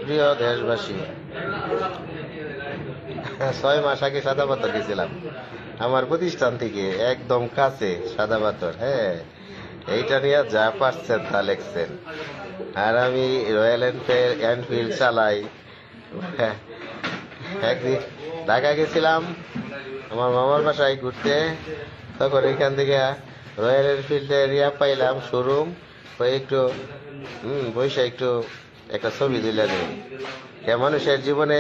সুপ্রিয় দেশবাসী, 6 মাস আগে সাদা পাথর গেছিলাম আমার প্রতিষ্ঠান থেকে, একদম কাছে সাদা পাথর। হ্যাঁ, এইটা নিয়ে যা পারছেন তা লেখছেন। আর আমি রয়্যাল এনফিল্ড চালাই। একদিন ঢাকা গেছিলাম আমার মামার বাসায় ঘুরতে, তখন এখান থেকে রয়্যাল এনফিল্ডের পাইলাম শোরুম, ওই একটু বৈশা একটু একটা ছবি তুলে নেই। মানুষের জীবনে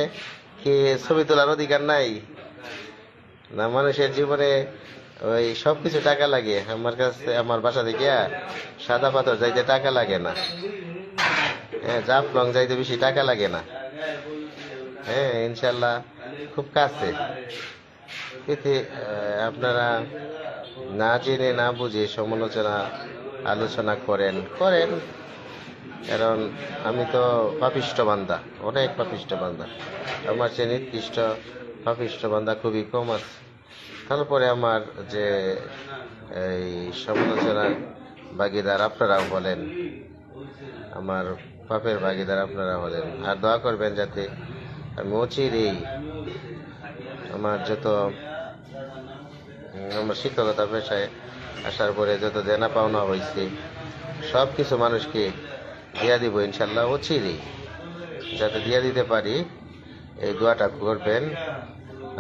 কি ছবি তোলার অধিকার নাই? না, মানুষের জীবনে ওই সবকিছু টাকা লাগে। আমার কাছে, আমার বাসা থেকে সাদা পাথর যাইতে টাকা লাগে না। হ্যাঁ, জাফলং যাইতে বেশি টাকা লাগে না। হ্যাঁ, ইনশাল্লাহ খুব কাছে। আপনারা না জেনে না বুঝে সমালোচনা আলোচনা করেন, কারণ আমি তো পাপিষ্ঠ বান্দা, অনেক পাপিষ্ঠ বান্দা। আমার চেয়ে নির্দিষ্ট পাপিষ্ঠ বান্দা খুবই কম আছে। তারপরে আমার যে এই সমালোচনার ভাগিদার আপনারা বলেন, আমার পাপের ভাগিদার আপনারা বলেন। আর দোয়া করবেন যাতে আমি অচিরেই আমার শিক্ষকতা পেশায় আসার পরে যত দেনা পাওনা হয়েছে সব কিছু মানুষকে দিয়া দিব ইনশাল্লাহ, অচিরেই যাতে দিয়া দিতে পারি, এই দোয়াটা করবেন।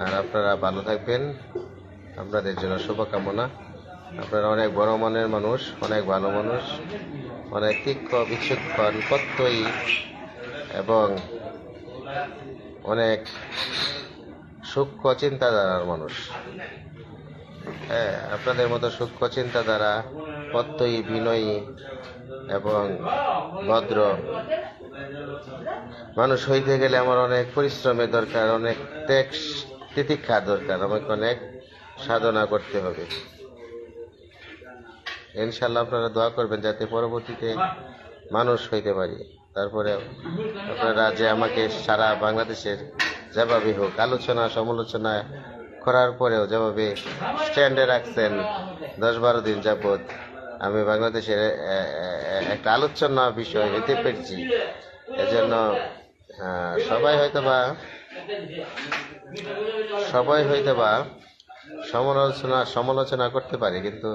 আর আপনারা ভালো থাকবেন, আপনাদের জন্য শুভকামনা। আপনারা অনেক বড় মনের মানুষ, অনেক ভালো মানুষ, অনেক তীক্ষ্ণ বিচক্ষণ প্রত্যয়ী এবং অনেক সূক্ষ্ম চিন্তাধারার মানুষ। হ্যাঁ, আপনাদের মতো সূক্ষ্ম চিন্তাধারা, প্রত্যয়ী, বিনয়ী এবং ভদ্র মানুষ হইতে গেলে আমার অনেক পরিশ্রমের দরকার, অনেক ত্যাগ তিতিক্ষা দরকার, আমাকে অনেক সাধনা করতে হবে। ইনশাল্লাহ আপনারা দোয়া করবেন যাতে পরবর্তীতে মানুষ হইতে পারি। তারপরে আপনারা যে আমাকে সারা বাংলাদেশের যেভাবে হোক আলোচনা সমালোচনা করার পরেও যেভাবে স্ট্যান্ডে রাখছেন 10-12 দিন যাবৎ, আমি বাংলাদেশের একটা আলোচনা বিষয় হইতে পেরেছি। এজন্য সবাই হয়তোবা সমালোচনা করতে পারে, কিন্তু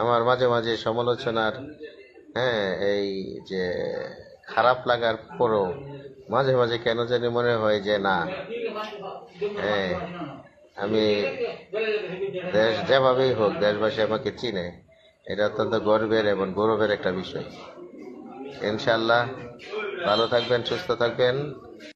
আমার মাঝে মাঝে সমালোচনার এই যে খারাপ লাগার পরও মাঝে মাঝে কেন জানি মনে হয় যে না, আমি যেভাবেই হোক দেশবাসী আমাকে চিনে, এটা অত্যন্ত গর্বের এবং গৌরবের একটা বিষয়। ইনশাল্লাহ ভালো থাকবেন, সুস্থ থাকবেন।